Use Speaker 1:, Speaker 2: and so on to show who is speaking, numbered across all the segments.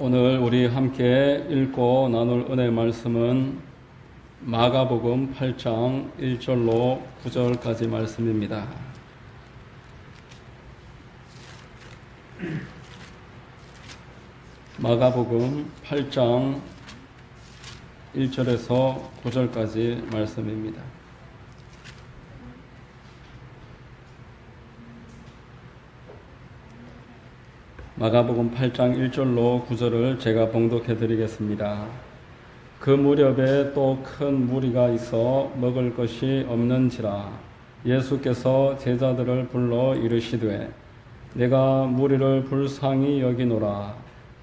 Speaker 1: 오늘 우리 함께 읽고 나눌 은혜 말씀은 마가복음 8장 1절로 9절까지 말씀입니다. 마가복음 8장 1절에서 9절까지 말씀입니다. 마가복음 8장 1절로 9절을 제가 봉독해 드리겠습니다. 그 무렵에 또 큰 무리가 있어 먹을 것이 없는지라 예수께서 제자들을 불러 이르시되 내가 무리를 불쌍히 여기노라.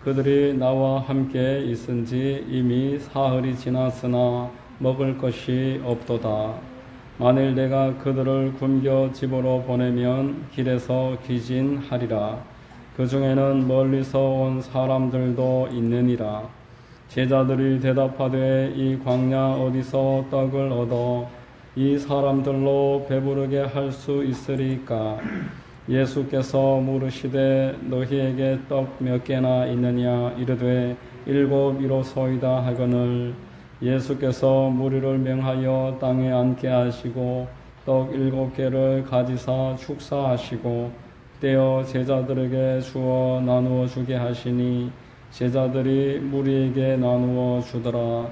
Speaker 1: 그들이 나와 함께 있은지 이미 사흘이 지났으나 먹을 것이 없도다. 만일 내가 그들을 굶겨 집으로 보내면 길에서 기진하리라. 그 중에는 멀리서 온 사람들도 있느니라. 제자들이 대답하되 이 광야 어디서 떡을 얻어 이 사람들로 배부르게 할 수 있으리까? 예수께서 물으시되 너희에게 떡 몇 개나 있느냐? 이르되 7이로소이다 하거늘 예수께서 무리를 명하여 땅에 앉게 하시고 떡 7개를 가지사 축사하시고 떼어 제자들에게 주어 나누어 주게 하시니 제자들이 무리에게 나누어 주더라.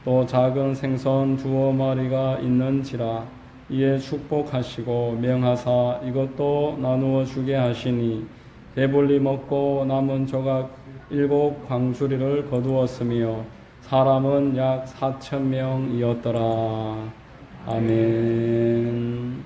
Speaker 1: 또 작은 생선 2마리가 있는지라. 이에 축복하시고 명하사 이것도 나누어 주게 하시니 배불리 먹고 남은 조각 7 광주리를 거두었으며 사람은 약 4,000명이었더라. 아멘.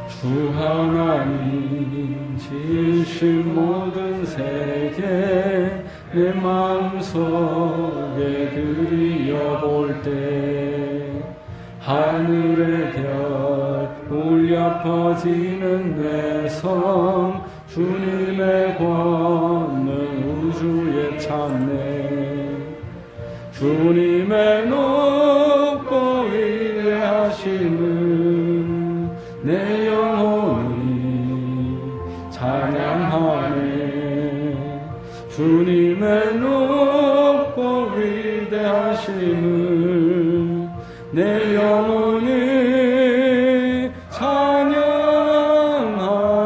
Speaker 1: 주 하나님 지으신 모든 세계 내 마음속에 들여볼 때 하늘의 별 울려 퍼지는 뇌성 주님의 권능 우주에 참네. 주님의 높고 위대하심은 내 영혼이 찬양하네. 주님의 높고 위대하심은 내 영혼이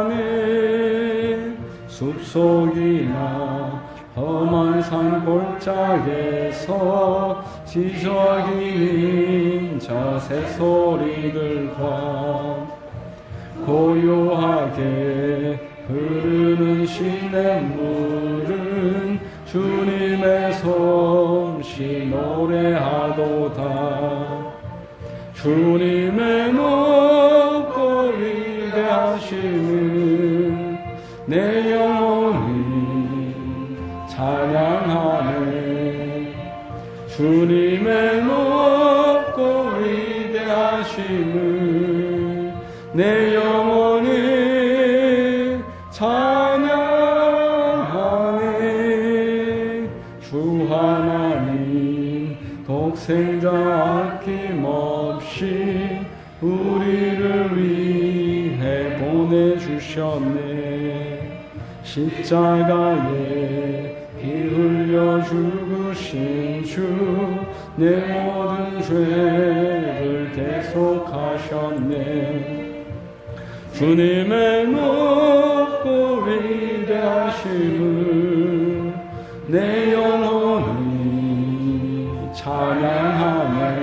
Speaker 1: 찬양하네. 숲속이나 험한 산 골짜기에서 지저귀는 저 새소리들과 고요하게 흐르는 시냇물은 주님의 솜씨 노래하도다. 주님의 높고 위대하심은 내 영혼이 찬양하네. 주님의 높고 위대하심은 내 영혼이 찬양하네. 주 하나님 독생자 아낌없이 우리를 위해 보내주셨네. 십자가에 피 흘려 죽으신 주 내 모든 죄를 대속하셨네. 주님의 높고 위대하심은 내 영혼이 찬양하네.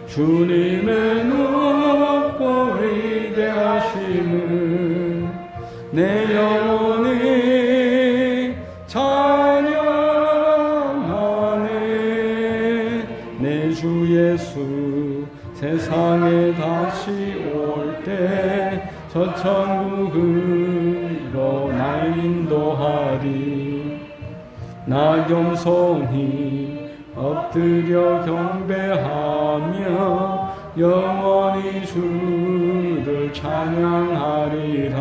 Speaker 1: 주님의 높고 위대하심은 내 영혼이 찬양하네. 내 주 예수 세상에 다시 올 때 저 천국으로 날 인도하리. 나 겸손히 엎드려 경배하며 영원히 주를 찬양하리라.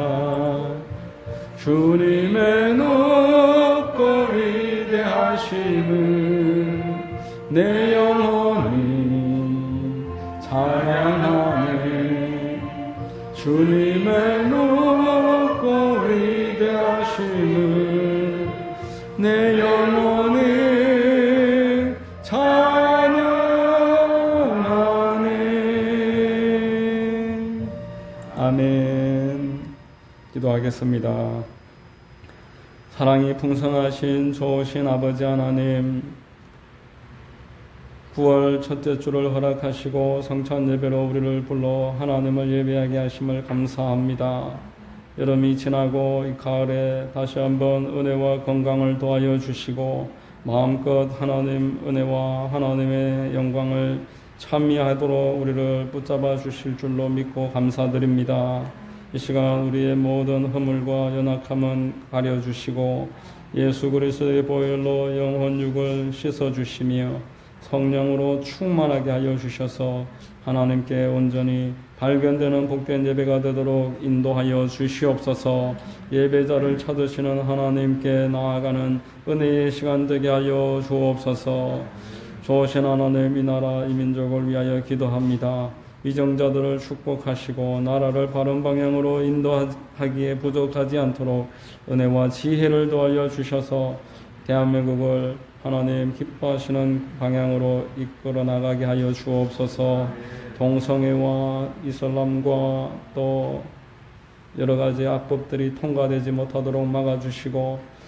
Speaker 1: 주님의 높고 위대한 위대하심을 내 영혼이 찬양하네. 주님의 높고 위대하심을 내 영혼이 찬양하네. 아멘. 기도하겠습니다. 사랑이 풍성하신 좋으신 아버지 하나님, 9월 첫째 주를 허락하시고 성찬 예배로 우리를 불러 하나님을 예배하게 하심을 감사합니다. 여름이 지나고 이 가을에 다시 한번 은혜와 건강을 도하여 주시고 마음껏 하나님 은혜와 하나님의 영광을 참여하도록 우리를 붙잡아 주실 줄로 믿고 감사드립니다. 이 시간 우리의 모든 허물과 연약함은 가려주시고 예수 그리스도의 보혈로 영혼 육을 씻어주시며 성령으로 충만하게 하여 주셔서 하나님께 온전히 발견되는 복된 예배가 되도록 인도하여 주시옵소서. 예배자를 찾으시는 하나님께 나아가는 은혜의 시간 되게 하여 주옵소서. 좋으신 하나님, 이 나라 이 민족을 위하여 기도합니다. 위정자들을 축복하시고 나라를 바른 방향으로 인도하기에 부족하지 않도록 은혜와 지혜를 도하여 주셔서 대한민국을 하나님 기뻐하시는 방향으로 이끌어 나가게 하여 주옵소서. 동성애와 이슬람과 또 여러 가지 악법들이 통과되지 못하도록 막아주시고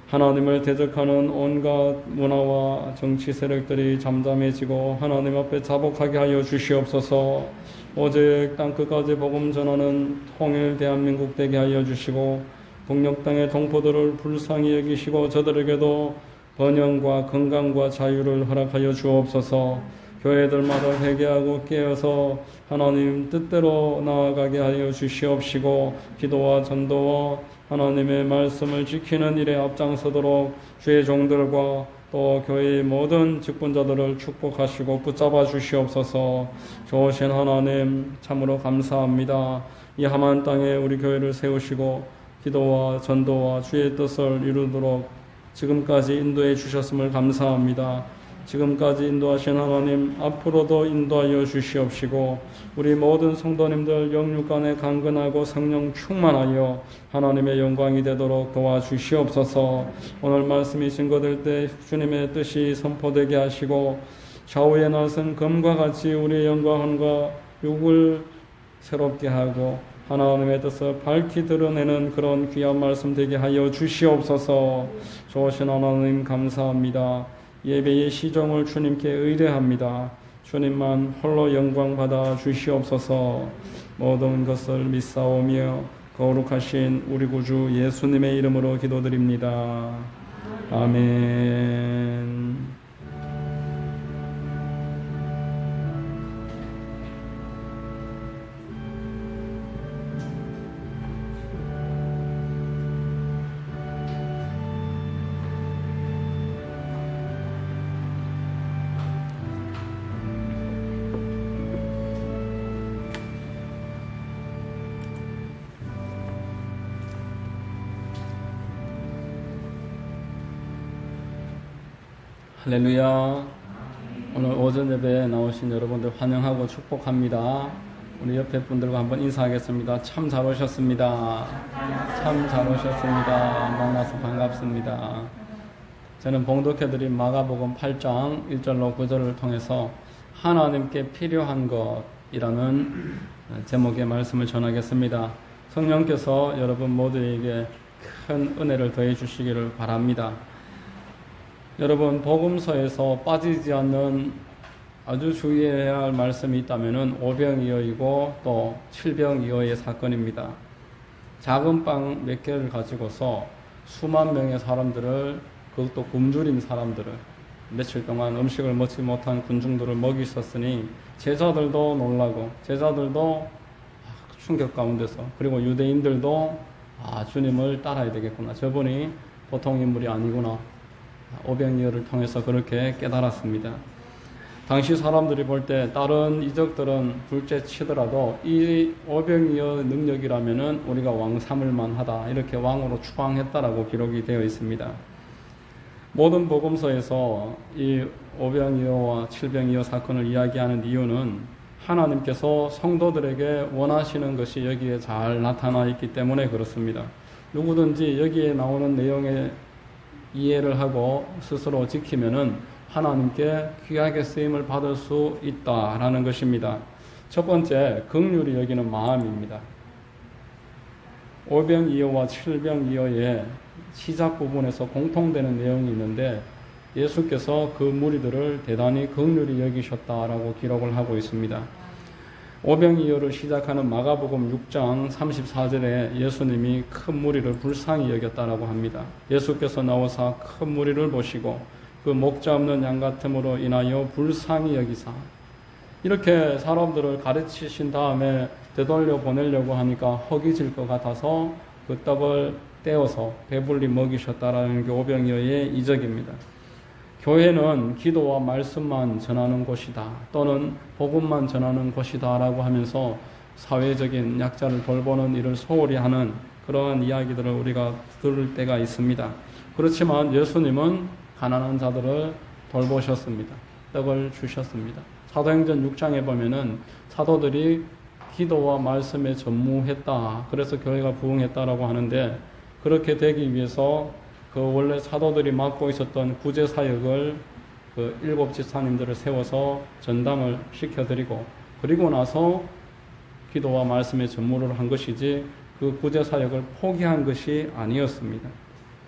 Speaker 1: 하나님을 대적하는 온갖 문화와 정치 세력들이 잠잠해지고 하나님 앞에 자복하게 하여 주시옵소서. 오직 땅끝까지 복음 전하는 통일 대한민국 되게 하여 주시고 북녘 땅의 동포들을 불쌍히 여기시고 저들에게도 번영과 건강과 자유를 허락하여 주옵소서. 교회들마다 회개하고 깨어서 하나님 뜻대로 나아가게 하여 주시옵시고 기도와 전도와 하나님의 말씀을 지키는 일에 앞장서도록 주의 종들과 또 교회의 모든 직분자들을 축복하시고 붙잡아 주시옵소서. 좋으신 하나님 참으로 감사합니다. 이 험한 땅에 우리 교회를 세우시고 기도와 전도와 주의 뜻을 이루도록 지금까지 인도해 주셨음을 감사합니다. 지금까지 인도하신 하나님 앞으로도 인도하여 주시옵시고 우리 모든 성도님들 영육간에 강건하고 성령 충만하여 하나님의 영광이 되도록 도와주시옵소서. 오늘 말씀이 증거될 때 주님의 뜻이 선포되게 하시고 좌우에 나선 검과 같이 우리의 영광과 육을 새롭게 하고 하나님의 뜻을 밝히 드러내는 그런 귀한 말씀 되게 하여 주시옵소서. 좋으신 하나님 감사합니다. 예배의 시종을 주님께 의뢰합니다. 주님만 홀로 영광 받아 주시옵소서. 모든 것을 믿사오며 거룩하신 우리 구주 예수님의 이름으로 기도드립니다. 아멘. 할렐루야. 오늘 오전 예배에 나오신 여러분들 환영하고 축복합니다. 우리 옆에 분들과 한번 인사하겠습니다. 참 잘 오셨습니다. 참 잘 오셨습니다. 만나서 반갑습니다. 저는 봉독해드린 마가복음 8장 1절로 9절을 통해서 하나님께 필요한 것이라는 제목의 말씀을 전하겠습니다. 성령께서 여러분 모두에게 큰 은혜를 더해 주시기를 바랍니다. 여러분 복음서에서 빠지지 않는 아주 주의해야 할 말씀이 있다면 오병이어이고 또 칠병이어의 사건입니다. 작은 빵 몇 개를 가지고서 수만 명의 사람들을, 그것도 굶주린 사람들을, 며칠 동안 음식을 먹지 못한 군중들을 먹이셨으니 제자들도 놀라고 제자들도 충격 가운데서, 그리고 유대인들도 주님을 따라야 되겠구나, 저분이 보통 인물이 아니구나, 오병이어를 통해서 그렇게 깨달았습니다. 당시 사람들이 볼 때 다른 이적들은 둘째 치더라도 이 오병이어 능력이라면은 우리가 왕 삼을 만하다, 이렇게 왕으로 추앙했다라고 기록이 되어 있습니다. 모든 복음서에서 이 오병이어와 칠병이어 사건을 이야기하는 이유는 하나님께서 성도들에게 원하시는 것이 여기에 잘 나타나 있기 때문에 그렇습니다. 누구든지 여기에 나오는 내용에 이해를 하고 스스로 지키면은 하나님께 귀하게 쓰임을 받을 수 있다라는 것입니다. 첫 번째, 긍휼히 여기는 마음입니다. 오병이어와 칠병이어의 시작 부분에서 공통되는 내용이 있는데 예수께서 그 무리들을 대단히 긍휼히 여기셨다라고 기록을 하고 있습니다. 오병이어를 시작하는 마가복음 6장 34절에 예수님이 큰 무리를 불쌍히 여겼다라고 합니다. 예수께서 나오사 큰 무리를 보시고 그 목자 없는 양 같음으로 인하여 불쌍히 여기사, 이렇게 사람들을 가르치신 다음에 되돌려 보내려고 하니까 허기질 것 같아서 그 떡을 떼어서 배불리 먹이셨다라는 게 오병이어의 이적입니다. 교회는 기도와 말씀만 전하는 곳이다, 또는 복음만 전하는 곳이다 라고 하면서 사회적인 약자를 돌보는 일을 소홀히 하는 그러한 이야기들을 우리가 들을 때가 있습니다. 그렇지만 예수님은 가난한 자들을 돌보셨습니다. 떡을 주셨습니다. 사도행전 6장에 보면은 사도들이 기도와 말씀에 전무했다, 그래서 교회가 부흥했다라고 하는데, 그렇게 되기 위해서 그 원래 사도들이 맡고 있었던 구제 사역을 그 7 집사님들을 세워서 전담을 시켜드리고, 그리고 나서 기도와 말씀에 전무를 한 것이지 그 구제 사역을 포기한 것이 아니었습니다.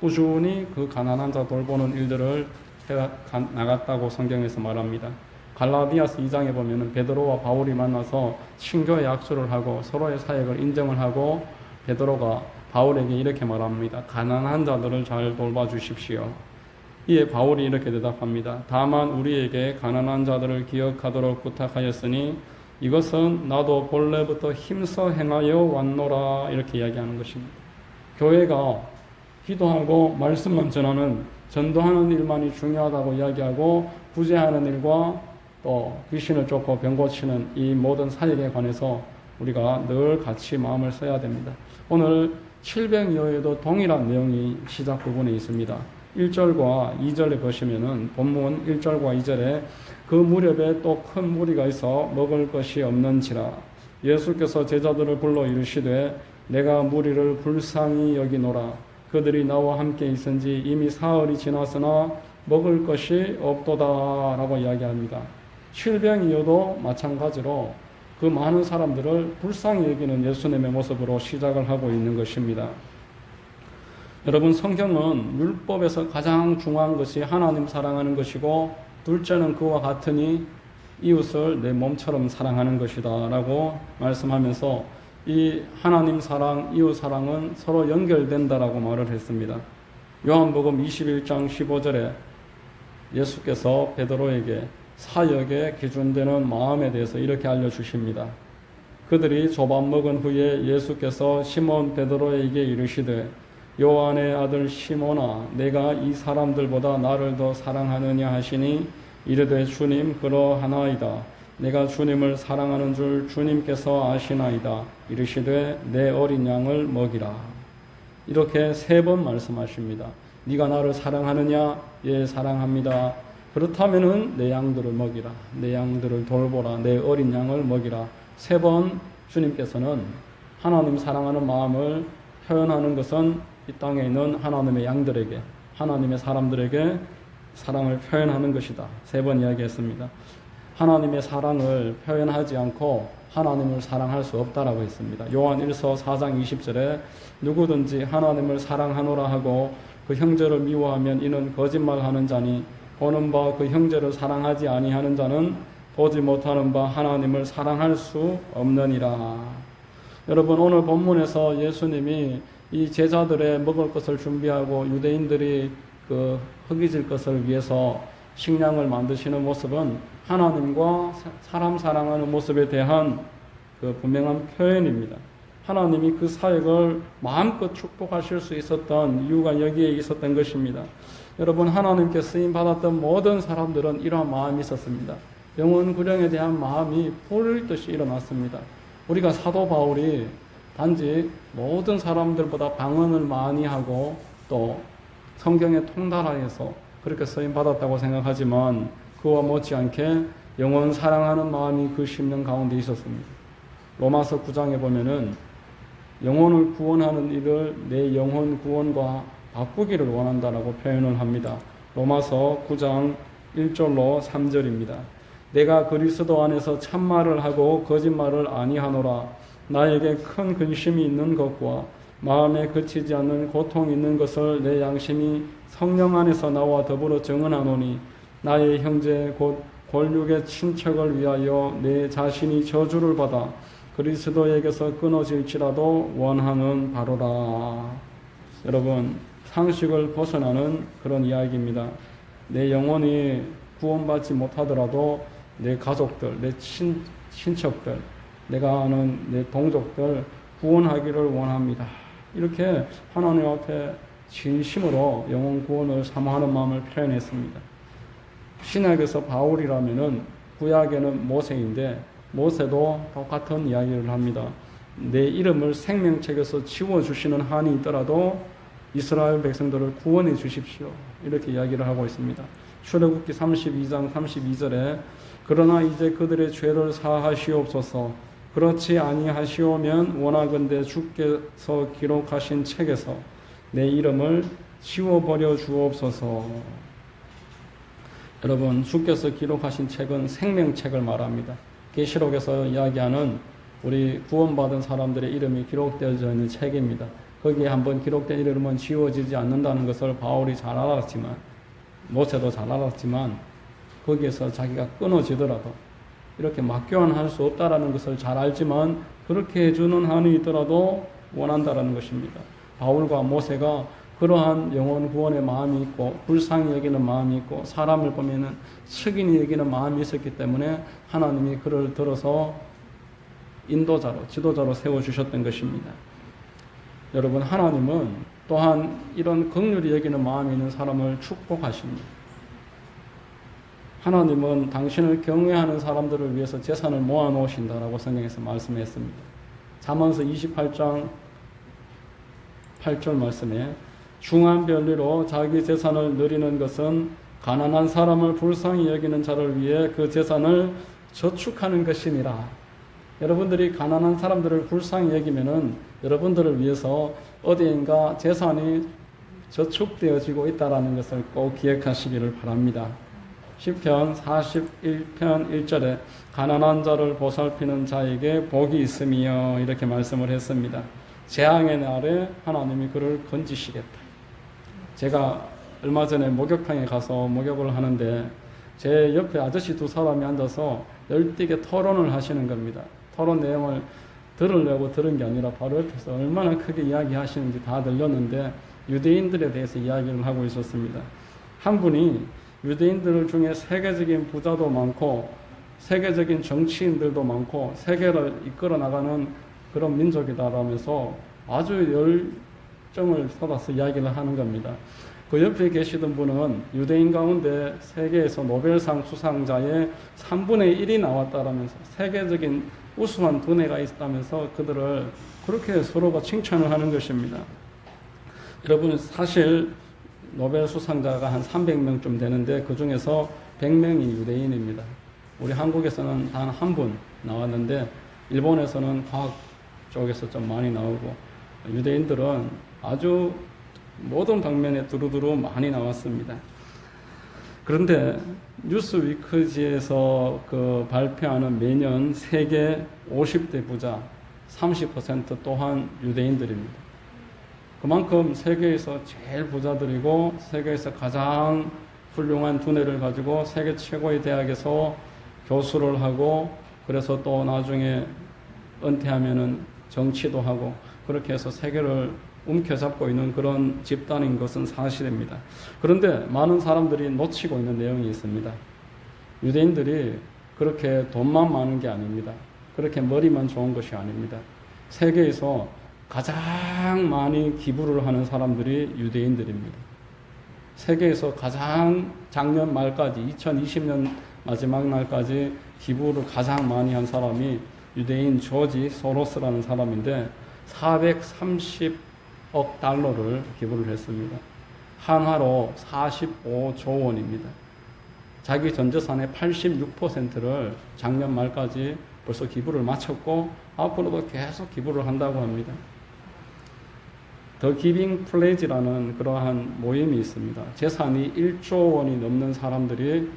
Speaker 1: 꾸준히 그 가난한 자 돌보는 일들을 해 나갔다고 성경에서 말합니다. 갈라디아서 2장에 보면은 베드로와 바울이 만나서 친교의 약수를 하고 서로의 사역을 인정을 하고 베드로가 바울에게 이렇게 말합니다. 가난한 자들을 잘 돌봐주십시오. 이에 바울이 이렇게 대답합니다. 다만 우리에게 가난한 자들을 기억하도록 부탁하였으니 이것은 나도 본래부터 힘써 행하여 왔노라, 이렇게 이야기하는 것입니다. 교회가 기도하고 말씀만 전하는, 전도하는 일만이 중요하다고 이야기하고 구제하는 일과 또 귀신을 쫓고 병 고치는 이 모든 사역에 관해서 우리가 늘 같이 마음을 써야 됩니다. 오늘 칠병이어에도 동일한 내용이 시작 부분에 있습니다. 1절과 2절에 보시면은 본문 1절과 2절에 그 무렵에 또 큰 무리가 있어 먹을 것이 없는지라 예수께서 제자들을 불러 이르시되 내가 무리를 불쌍히 여기노라. 그들이 나와 함께 있은지 이미 사흘이 지났으나 먹을 것이 없도다라고 이야기합니다. 칠병이어도 마찬가지로 그 많은 사람들을 불쌍히 여기는 예수님의 모습으로 시작을 하고 있는 것입니다. 여러분, 성경은 율법에서 가장 중요한 것이 하나님 사랑하는 것이고, 둘째는 그와 같으니 이웃을 내 몸처럼 사랑하는 것이다 라고 말씀하면서 이 하나님 사랑, 이웃 사랑은 서로 연결된다라고 말을 했습니다. 요한복음 21장 15절에 예수께서 베드로에게 사역에 기준되는 마음에 대해서 이렇게 알려주십니다. 그들이 조밥 먹은 후에 예수께서 시몬 베드로에게 이르시되 요한의 아들 시몬아, 내가 이 사람들보다 나를 더 사랑하느냐 하시니 이르되 주님 그러하나이다. 내가 주님을 사랑하는 줄 주님께서 아시나이다. 이르시되 내 어린 양을 먹이라. 이렇게 3번 말씀하십니다. 네가 나를 사랑하느냐? 예, 사랑합니다. 그렇다면은 내 양들을 먹이라. 내 양들을 돌보라. 내 어린 양을 먹이라. 3번 주님께서는 하나님 사랑하는 마음을 표현하는 것은 이 땅에 있는 하나님의 양들에게, 하나님의 사람들에게 사랑을 표현하는 것이다. 3번 이야기했습니다. 하나님의 사랑을 표현하지 않고 하나님을 사랑할 수 없다라고 했습니다. 요한 1서 4장 20절에 누구든지 하나님을 사랑하노라 하고 그 형제를 미워하면 이는 거짓말하는 자니 보는 바 그 형제를 사랑하지 아니하는 자는 보지 못하는 바 하나님을 사랑할 수 없느니라. 여러분, 오늘 본문에서 예수님이 이 제자들의 먹을 것을 준비하고 유대인들이 그 허기질 것을 위해서 식량을 만드시는 모습은 하나님과 사람 사랑하는 모습에 대한 그 분명한 표현입니다. 하나님이 그 사역을 마음껏 축복하실 수 있었던 이유가 여기에 있었던 것입니다. 여러분, 하나님께 쓰임 받았던 모든 사람들은 이러한 마음이 있었습니다. 영혼 구령에 대한 마음이 불을 듯이 일어났습니다. 우리가 사도 바울이 단지 모든 사람들보다 방언을 많이 하고 또 성경에 통달하여서 그렇게 쓰임 받았다고 생각하지만 그와 못지않게 영혼 사랑하는 마음이 그 심령 가운데 있었습니다. 로마서 9장에 보면은 영혼을 구원하는 일을 내 영혼 구원과 바꾸기를 원한다라고 표현을 합니다. 로마서 9장 1절로 3절입니다. 내가 그리스도 안에서 참말을 하고 거짓말을 아니하노라. 나에게 큰 근심이 있는 것과 마음에 그치지 않는 고통이 있는 것을 내 양심이 성령 안에서 나와 더불어 증언하노니 나의 형제 곧 권력의 친척을 위하여 내 자신이 저주를 받아 그리스도에게서 끊어질지라도 원하는 바로라. 여러분, 상식을 벗어나는 그런 이야기입니다. 내 영혼이 구원받지 못하더라도 내 가족들, 내 친척들, 내가 아는 내 동족들 구원하기를 원합니다. 이렇게 하나님 앞에 진심으로 영혼 구원을 사모하는 마음을 표현했습니다. 신약에서 바울이라면은 구약에는 모세인데 모세도 똑같은 이야기를 합니다. 내 이름을 생명책에서 지워주시는 한이 있더라도 이스라엘 백성들을 구원해 주십시오. 이렇게 이야기를 하고 있습니다. 출애굽기 32장 32절에 그러나 이제 그들의 죄를 사하시옵소서. 그렇지 아니하시오면 원하건대 주께서 기록하신 책에서 내 이름을 지워버려 주옵소서. 여러분, 주께서 기록하신 책은 생명책을 말합니다. 계시록에서 이야기하는 우리 구원받은 사람들의 이름이 기록되어져 있는 책입니다. 거기에 한번 기록된 이름은 지워지지 않는다는 것을 바울이 잘 알았지만, 모세도 잘 알았지만 거기에서 자기가 끊어지더라도 이렇게 맞교환할 수 없다라는 것을 잘 알지만 그렇게 해주는 한이 있더라도 원한다라는 것입니다. 바울과 모세가 그러한 영혼 구원의 마음이 있고 불쌍히 여기는 마음이 있고 사람을 보면은 측인히 여기는 마음이 있었기 때문에 하나님이 그를 들어서 인도자로 지도자로 세워주셨던 것입니다. 여러분, 하나님은 또한 이런 긍휼히 여기는 마음이 있는 사람을 축복하십니다. 하나님은 당신을 경외하는 사람들을 위해서 재산을 모아놓으신다라고 성경에서 말씀했습니다. 잠언서 28장 8절 말씀에 중한 별리로 자기 재산을 누리는 것은 가난한 사람을 불쌍히 여기는 자를 위해 그 재산을 저축하는 것이니라. 여러분들이 가난한 사람들을 불쌍히 여기면은 여러분들을 위해서 어디인가 재산이 저축되어지고 있다는 것을 꼭 기억하시기를 바랍니다. 시편 41편 1절에 가난한 자를 보살피는 자에게 복이 있으며 이렇게 말씀을 했습니다. 재앙의 날에 하나님이 그를 건지시겠다. 제가 얼마 전에 목욕탕에 가서 목욕을 하는데 제 옆에 아저씨 두 사람이 앉아서 열띠게 토론을 하시는 겁니다. 토론 내용을 들으려고 들은 게 아니라 바로 옆에서 얼마나 크게 이야기하시는지 다 들렸는데 유대인들에 대해서 이야기를 하고 있었습니다. 한 분이 유대인들 중에 세계적인 부자도 많고 세계적인 정치인들도 많고 세계를 이끌어 나가는 그런 민족이다라면서 아주 열정을 쏟아서 이야기를 하는 겁니다. 그 옆에 계시던 분은 유대인 가운데 세계에서 노벨상 수상자의 3분의 1이 나왔다라면서 세계적인 우수한 두뇌가 있다면서 그들을 그렇게 서로가 칭찬을 하는 것입니다. 여러분, 사실 노벨 수상자가 한 300명쯤 되는데 그 중에서 100명이 유대인입니다. 우리 한국에서는 단 한 분 나왔는데 일본에서는 과학 쪽에서 좀 많이 나오고 유대인들은 아주 모든 방면에 두루두루 많이 나왔습니다. 그런데 뉴스위크지에서 발표하는 매년 세계 50대 부자 30% 또한 유대인들입니다. 그만큼 세계에서 제일 부자들이고 세계에서 가장 훌륭한 두뇌를 가지고 세계 최고의 대학에서 교수를 하고 그래서 또 나중에 은퇴하면은 정치도 하고 그렇게 해서 세계를 움켜잡고 있는 그런 집단인 것은 사실입니다. 그런데 많은 사람들이 놓치고 있는 내용이 있습니다. 유대인들이 그렇게 돈만 많은 게 아닙니다. 그렇게 머리만 좋은 것이 아닙니다. 세계에서 가장 많이 기부를 하는 사람들이 유대인들입니다. 세계에서 가장 작년 말까지 2020년 마지막 날까지 기부를 가장 많이 한 사람이 유대인 조지 소로스라는 사람인데 430억 달러를 기부를 했습니다. 한화로 45조 원입니다. 자기 전 재산의 86%를 작년 말까지 벌써 기부를 마쳤고 앞으로도 계속 기부를 한다고 합니다. 더 기빙 플레지라는 그러한 모임이 있습니다. 재산이 1조 원이 넘는 사람들이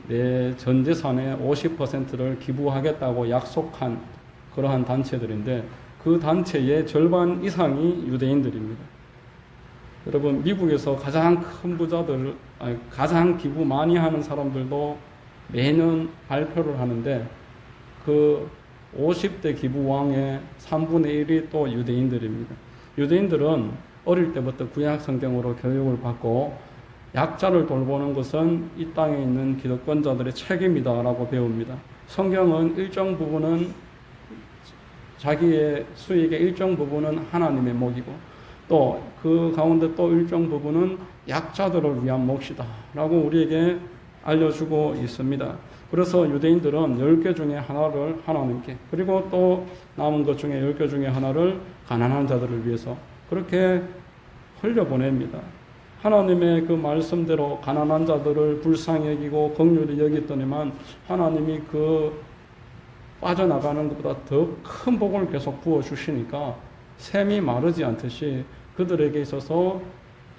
Speaker 1: 내 전 재산의 50%를 기부하겠다고 약속한 그러한 단체들인데 그 단체의 절반 이상이 유대인들입니다. 여러분, 미국에서 가장 큰 부자들, 가장 기부 많이 하는 사람들도 매년 발표를 하는데 그 50대 기부왕의 3분의 1이 또 유대인들입니다. 유대인들은 어릴 때부터 구약 성경으로 교육을 받고 약자를 돌보는 것은 이 땅에 있는 기득권자들의 책임이다라고 배웁니다. 성경은 일정 부분은 자기의 수익의 일정 부분은 하나님의 몫이고 또 그 가운데 또 일정 부분은 약자들을 위한 몫이다 라고 우리에게 알려주고 있습니다. 그래서 유대인들은 10개 중에 하나를 하나님께, 그리고 또 남은 것 중에 10개 중에 하나를 가난한 자들을 위해서 그렇게 흘려보냅니다. 하나님의 그 말씀대로 가난한 자들을 불쌍히 여기고 긍휼히 여겼더니만 하나님이 그 빠져나가는 것보다 더 큰 복을 계속 부어주시니까 샘이 마르지 않듯이 그들에게 있어서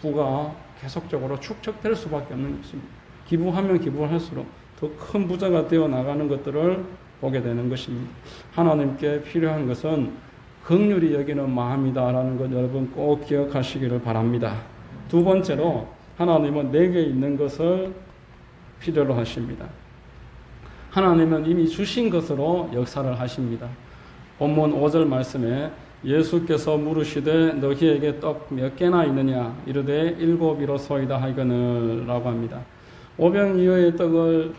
Speaker 1: 부가 계속적으로 축적될 수밖에 없는 것입니다. 기부하면 기부할수록 더 큰 부자가 되어 나가는 것들을 보게 되는 것입니다. 하나님께 필요한 것은 긍휼히 여기는 마음이다라는 것 여러분 꼭 기억하시기를 바랍니다. 두 번째로 하나님은 내게 있는 것을 필요로 하십니다. 하나님은 이미 주신 것으로 역사를 하십니다. 본문 5절 말씀에 예수께서 물으시되 너희에게 떡 몇 개나 있느냐 이르되 7이로소이다 하거늘 라고 합니다. 5병 이하의 떡을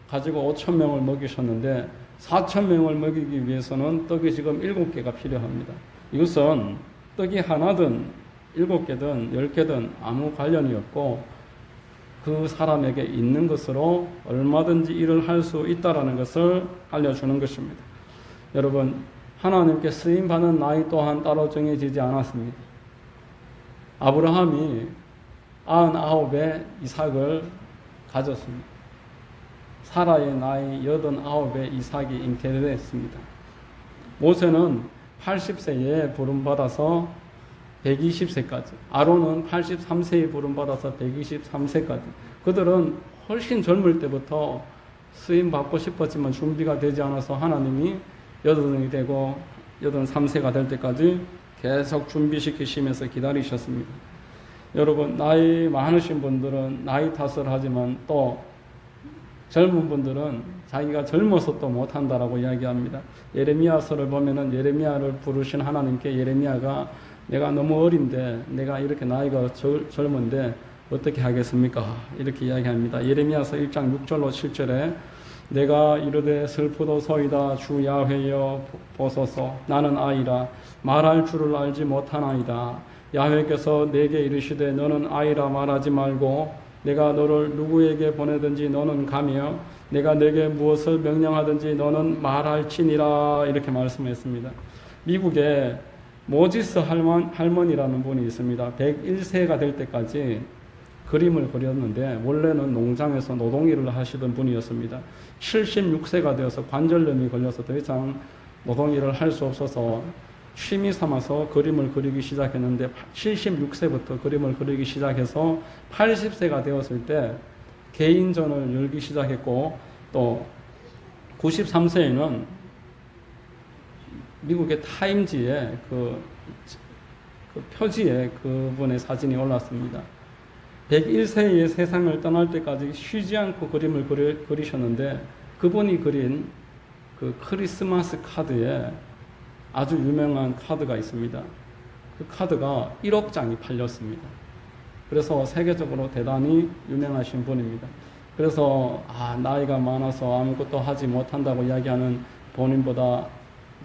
Speaker 1: 가지고 5,000명을 먹이셨는데 4,000명을 먹이기 위해서는 떡이 지금 7개가 필요합니다. 이것은 떡이 하나든 7개든 10개든 아무 관련이 없고 그 사람에게 있는 것으로 얼마든지 일을 할 수 있다는 것을 알려주는 것입니다. 여러분, 하나님께 쓰임받는 나이 또한 따로 정해지지 않았습니다. 아브라함이 99에 이삭을 가졌습니다. 사라의 나이 89에 이삭이 잉태되었습니다. 모세는 80세에 부름받아서 120세까지, 아론은 83세에 부름받아서 123세까지, 그들은 훨씬 젊을 때부터 쓰임받고 싶었지만 준비가 되지 않아서 하나님이 80이 되고 83세가 될 때까지 계속 준비시키시면서 기다리셨습니다. 여러분, 나이 많으신 분들은 나이 탓을 하지만 또 젊은 분들은 자기가 젊어서 또 못한다라고 이야기합니다. 예레미야서를 보면은 예레미야를 부르신 하나님께 예레미야가 내가 너무 어린데 내가 이렇게 나이가 젊은데 어떻게 하겠습니까? 이렇게 이야기합니다. 예레미야서 1장 6절로 7절에 내가 이르되 슬프도소이다 주 야훼여 보소서 나는 아이라 말할 줄을 알지 못하나이다. 야훼께서 내게 이르시되 너는 아이라 말하지 말고 내가 너를 누구에게 보내든지 너는 가며 내가 내게 무엇을 명령하든지 너는 말할지니라 이렇게 말씀했습니다. 미국에 모지스 할머니라는 분이 있습니다. 101세가 될 때까지 그림을 그렸는데 원래는 농장에서 노동일을 하시던 분이었습니다. 76세가 되어서 관절염이 걸려서 더 이상 노동일을 할 수 없어서 취미 삼아서 그림을 그리기 시작했는데 76세부터 그림을 그리기 시작해서 80세가 되었을 때 개인전을 열기 시작했고 또 93세에는 미국의 타임지에 그 표지에 그분의 사진이 올랐습니다. 101세의 세상을 떠날 때까지 쉬지 않고 그림을 그리셨는데 그분이 그린 그 크리스마스 카드에 아주 유명한 카드가 있습니다. 그 카드가 1억 장이 팔렸습니다. 그래서 세계적으로 대단히 유명하신 분입니다. 그래서 나이가 많아서 아무것도 하지 못한다고 이야기하는 본인보다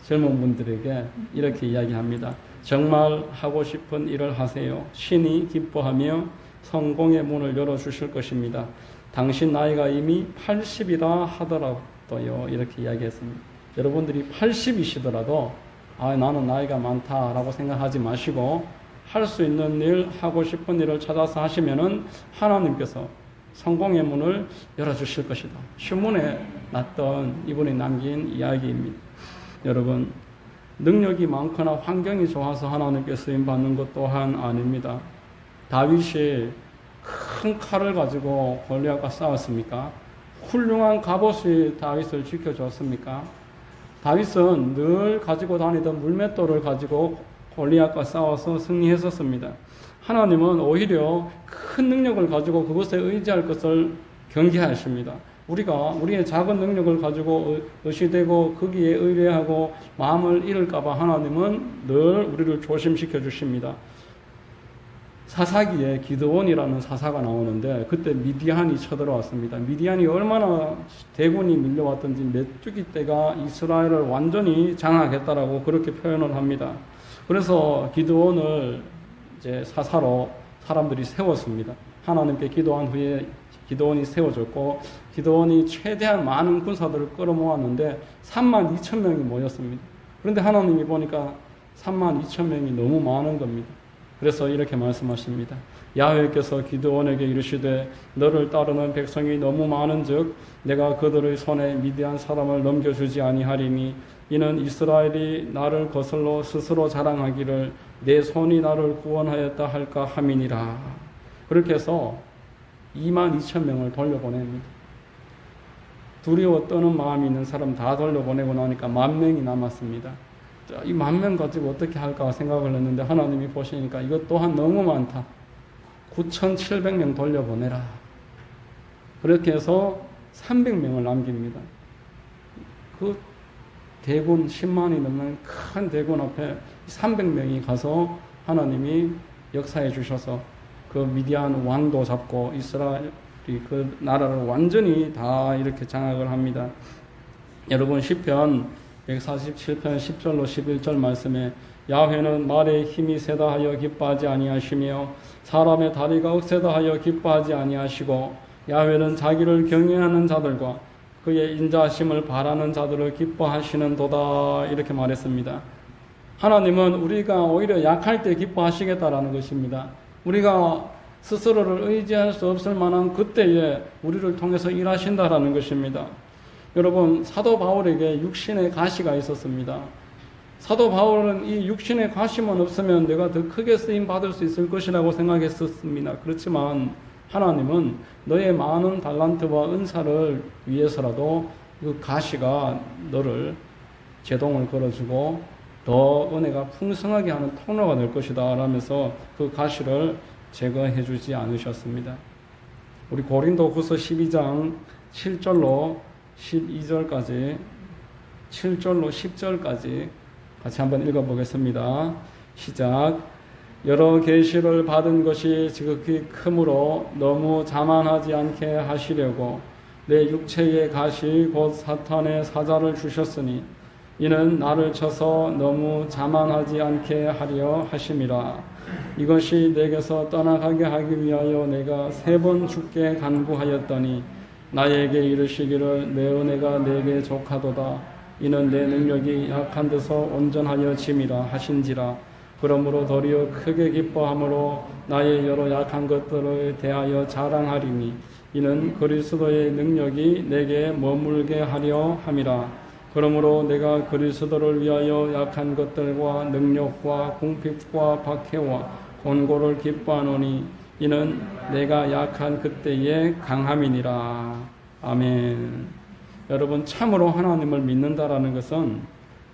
Speaker 1: 젊은 분들에게 이렇게 이야기합니다. 정말 하고 싶은 일을 하세요. 신이 기뻐하며 성공의 문을 열어주실 것입니다. 당신 나이가 이미 80이라 하더라도요. 이렇게 이야기했습니다. 여러분들이 80이시더라도 나는 나이가 많다라고 생각하지 마시고 할 수 있는 일, 하고 싶은 일을 찾아서 하시면은 하나님께서 성공의 문을 열어주실 것이다. 신문에 났던 이분이 남긴 이야기입니다. 여러분, 능력이 많거나 환경이 좋아서 하나님께 쓰임받는 것 또한 아닙니다. 다윗이 큰 칼을 가지고 골리앗과 싸웠습니까? 훌륭한 갑옷이 다윗을 지켜줬습니까? 다윗은 늘 가지고 다니던 물맷돌을 가지고 골리앗과 싸워서 승리했었습니다. 하나님은 오히려 큰 능력을 가지고 그것에 의지할 것을 경계하십니다. 우리가 우리의 작은 능력을 가지고 의시되고 거기에 의뢰하고 마음을 잃을까봐 하나님은 늘 우리를 조심시켜 주십니다. 사사기에 기드온이라는 사사가 나오는데 그때 미디안이 쳐들어왔습니다. 미디안이 얼마나 대군이 밀려왔던지 메뚜기 떼가 이스라엘을 완전히 장악했다라고 그렇게 표현을 합니다. 그래서 기드온을 이제 사사로 사람들이 세웠습니다. 하나님께 기도한 후에 기드온이 세워졌고 기드온이 최대한 많은 군사들을 끌어모았는데 32,000명이 모였습니다. 그런데 하나님이 보니까 32,000명이 너무 많은 겁니다. 그래서 이렇게 말씀하십니다. 야훼께서 기드온에게 이르시되 너를 따르는 백성이 너무 많은즉 내가 그들의 손에 미디안 사람을 넘겨주지 아니하리니 이는 이스라엘이 나를 거슬러 스스로 자랑하기를 내 손이 나를 구원하였다 할까 함이니라. 그렇게 해서 22,000명을 돌려보냅니다. 두려워 떠는 마음이 있는 사람 다 돌려보내고 나니까 10,000명이 남았습니다. 이 10,000명 가지고 어떻게 할까 생각을 했는데 하나님이 보시니까 이것 또한 너무 많다. 9,700명 돌려보내라. 그렇게 해서 300명을 남깁니다. 그 대군 10만이 넘는 큰 대군 앞에 300명이 가서 하나님이 역사해 주셔서 그 미디안 왕도 잡고 이스라엘이 그 나라를 완전히 다 이렇게 장악을 합니다. 여러분 시편 147편 10절로 11절 말씀에 야훼는 말에 힘이 세다 하여 기뻐하지 아니하시며 사람의 다리가 억세다 하여 기뻐하지 아니하시고 야훼는 자기를 경외하는 자들과 그의 인자하심을 바라는 자들을 기뻐하시는도다 이렇게 말했습니다. 하나님은 우리가 오히려 약할 때 기뻐하시겠다라는 것입니다. 우리가 스스로를 의지할 수 없을 만한 그때에 우리를 통해서 일하신다라는 것입니다. 여러분 사도 바울에게 육신의 가시가 있었습니다. 사도 바울은 이 육신의 가시만 없으면 내가 더 크게 쓰임 받을 수 있을 것이라고 생각했었습니다. 그렇지만 하나님은 너의 많은 달란트와 은사를 위해서라도 그 가시가 너를 제동을 걸어주고 더 은혜가 풍성하게 하는 통로가 될 것이다 라면서 그 가시를 제거해 주지 않으셨습니다. 우리 고린도후서 12장 7절로 12절까지 7절로 10절까지 같이 한번 읽어보겠습니다. 시작. 여러 계시를 받은 것이 지극히 크므로 너무 자만하지 않게 하시려고 내 육체의 가시 곧 사탄의 사자를 주셨으니 이는 나를 쳐서 너무 자만하지 않게 하려 하심이라. 이것이 내게서 떠나가게 하기 위하여 내가 3번 죽게 간구하였더니 나에게 이르시기를 내 은혜가 내게 족하도다. 이는 내 능력이 약한 데서 온전하여 짐이라 하신지라. 그러므로 도리어 크게 기뻐함으로 나의 여러 약한 것들을 대하여 자랑하리니 이는 그리스도의 능력이 내게 머물게 하려 함이라. 그러므로 내가 그리스도를 위하여 약한 것들과 능력과 궁핍과 박해와 곤고를 기뻐하노니 이는 내가 약한 그때의 강함이니라. 아멘. 여러분 참으로 하나님을 믿는다라는 것은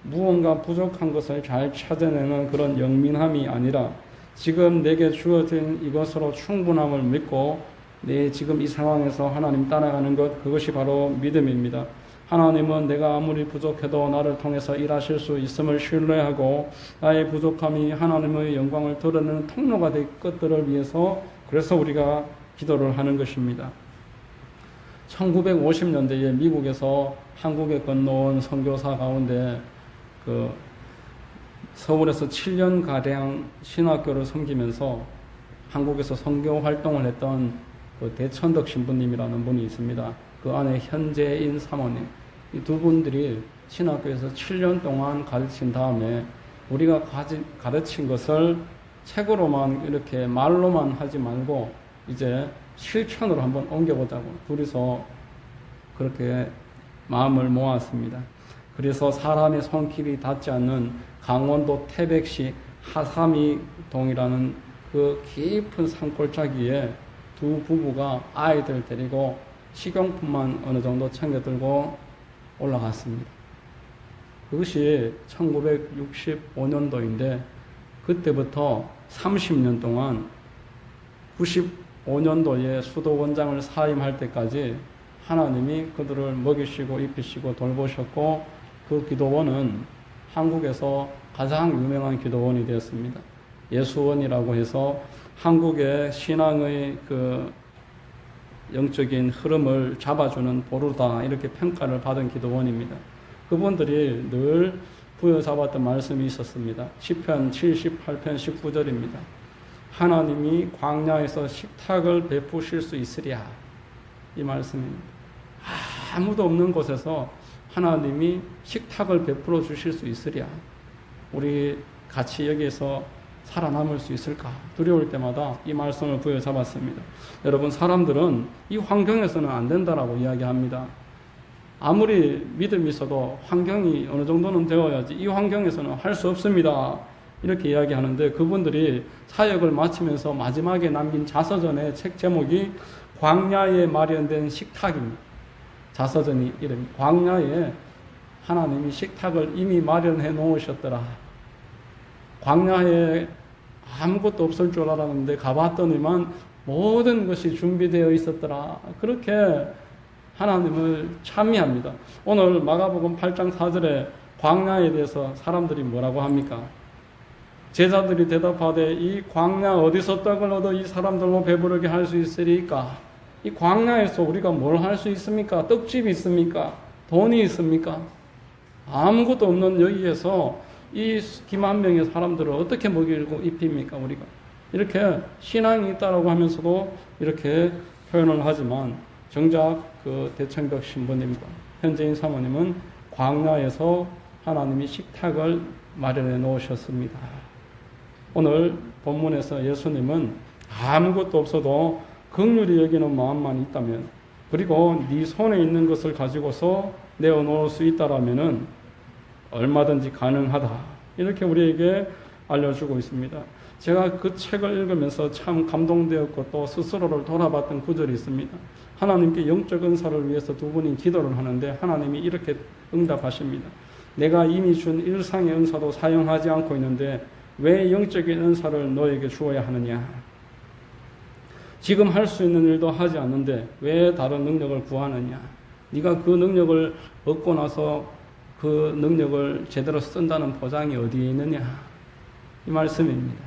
Speaker 1: 무언가 부족한 것을 잘 찾아내는 그런 영민함이 아니라 지금 내게 주어진 이것으로 충분함을 믿고 내 지금 이 상황에서 하나님 따라가는 것, 그것이 바로 믿음입니다. 하나님은 내가 아무리 부족해도 나를 통해서 일하실 수 있음을 신뢰하고 나의 부족함이 하나님의 영광을 드러내는 통로가 될 것들을 위해서 그래서 우리가 기도를 하는 것입니다. 1950년대에 미국에서 한국에 건너온 선교사 가운데 서울에서 7년가량 신학교를 섬기면서 한국에서 선교 활동을 했던 대천덕 신부님이라는 분이 있습니다. 그 안에 현재인 사모님, 이 두 분들이 신학교에서 7년 동안 가르친 다음에 우리가 가르친 것을 책으로만 이렇게 말로만 하지 말고 이제 실천으로 한번 옮겨보자고 둘이서 그렇게 마음을 모았습니다. 그래서 사람의 손길이 닿지 않는 강원도 태백시 하삼이동이라는 그 깊은 산골짜기에 두 부부가 아이들 데리고 식용품만 어느 정도 챙겨들고 올라갔습니다. 그것이 1965년도인데 그때부터 30년 동안 95년도에 수도원장을 사임할 때까지 하나님이 그들을 먹이시고 입히시고 돌보셨고 그 기도원은 한국에서 가장 유명한 기도원이 되었습니다. 예수원이라고 해서 한국의 신앙의 그 영적인 흐름을 잡아주는 보루다 이렇게 평가를 받은 기도원입니다. 그분들이 늘 부여잡았던 말씀이 있었습니다. 시편 78편 19절입니다. 하나님이 광야에서 식탁을 베푸실 수 있으랴. 이 말씀입니다. 아무도 없는 곳에서 하나님이 식탁을 베풀어 주실 수 있으랴. 우리 같이 여기에서 살아남을 수 있을까? 두려울 때마다 이 말씀을 부여잡았습니다. 여러분, 사람들은 이 환경에서는 안 된다라고 이야기합니다. 아무리 믿음이 있어도 환경이 어느 정도는 되어야지 이 환경에서는 할 수 없습니다. 이렇게 이야기하는데 그분들이 사역을 마치면서 마지막에 남긴 자서전의 책 제목이 광야에 마련된 식탁입니다. 자서전이 이름이 광야에 하나님이 식탁을 이미 마련해 놓으셨더라. 광야에 아무것도 없을 줄 알았는데 가봤더니만 모든 것이 준비되어 있었더라. 그렇게 하나님을 찬미합니다. 오늘 마가복음 8장 4절에 광야에 대해서 사람들이 뭐라고 합니까? 제자들이 대답하되 이 광야 어디서 떡을 얻어 이 사람들로 배부르게 할 수 있으리까? 이 광야에서 우리가 뭘 할 수 있습니까? 떡집이 있습니까? 돈이 있습니까? 아무것도 없는 여기에서 이 기만 명의 사람들을 어떻게 먹이고 입힙니까? 우리가 이렇게 신앙이 있다라고 하면서도 이렇게 표현을 하지만 정작 그 대청벽 신부님과 현재인 사모님은 광야에서 하나님이 식탁을 마련해 놓으셨습니다. 오늘 본문에서 예수님은 아무것도 없어도 긍휼히 여기는 마음만 있다면, 그리고 네 손에 있는 것을 가지고서 내어놓을 수 있다라면은 얼마든지 가능하다. 이렇게 우리에게 알려주고 있습니다. 제가 그 책을 읽으면서 참 감동되었고 또 스스로를 돌아봤던 구절이 있습니다. 하나님께 영적 은사를 위해서 두 분이 기도를 하는데 하나님이 이렇게 응답하십니다. 내가 이미 준 일상의 은사도 사용하지 않고 있는데 왜 영적인 은사를 너에게 주어야 하느냐? 지금 할 수 있는 일도 하지 않는데 왜 다른 능력을 구하느냐? 네가 그 능력을 얻고 나서 그 능력을 제대로 쓴다는 보장이 어디에 있느냐? 이 말씀입니다.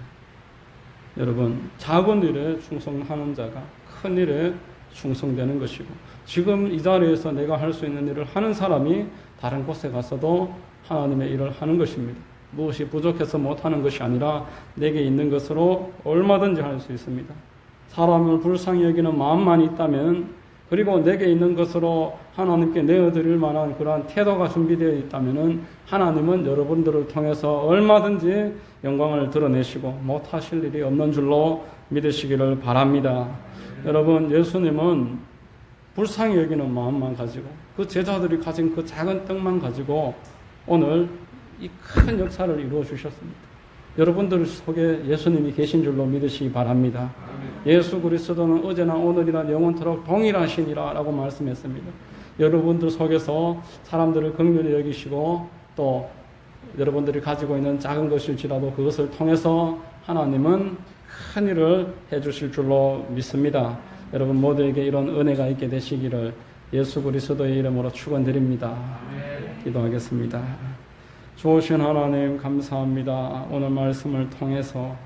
Speaker 1: 여러분, 작은 일에 충성하는 자가 큰 일에 충성되는 것이고, 지금 이 자리에서 내가 할 수 있는 일을 하는 사람이 다른 곳에 가서도 하나님의 일을 하는 것입니다. 무엇이 부족해서 못하는 것이 아니라 내게 있는 것으로 얼마든지 할 수 있습니다. 사람을 불쌍히 여기는 마음만 있다면, 그리고 내게 있는 것으로 하나님께 내어드릴 만한 그러한 태도가 준비되어 있다면 하나님은 여러분들을 통해서 얼마든지 영광을 드러내시고 못하실 일이 없는 줄로 믿으시기를 바랍니다. 여러분, 예수님은 불쌍히 여기는 마음만 가지고 그 제자들이 가진 그 작은 떡만 가지고 오늘 이 큰 역사를 이루어 주셨습니다. 여러분들 속에 예수님이 계신 줄로 믿으시기 바랍니다. 예수 그리스도는 어제나 오늘이나 영원토록 동일하시니라 라고 말씀했습니다. 여러분들 속에서 사람들을 긍휼히 여기시고 또 여러분들이 가지고 있는 작은 것일지라도 그것을 통해서 하나님은 큰 일을 해주실 줄로 믿습니다. 여러분 모두에게 이런 은혜가 있게 되시기를 예수 그리스도의 이름으로 축원드립니다. 기도하겠습니다. 좋으신 하나님 감사합니다. 오늘 말씀을 통해서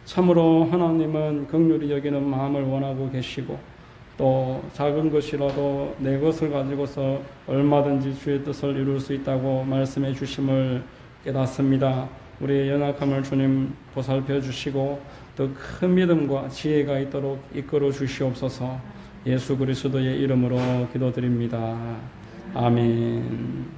Speaker 1: 참으로 하나님은 긍휼히 여기는 마음을 원하고 계시고 또 작은 것이라도 내 것을 가지고서 얼마든지 주의 뜻을 이룰 수 있다고 말씀해 주심을 깨닫습니다. 우리의 연약함을 주님 보살펴 주시고 더 큰 믿음과 지혜가 있도록 이끌어 주시옵소서. 예수 그리스도의 이름으로 기도드립니다. 아멘.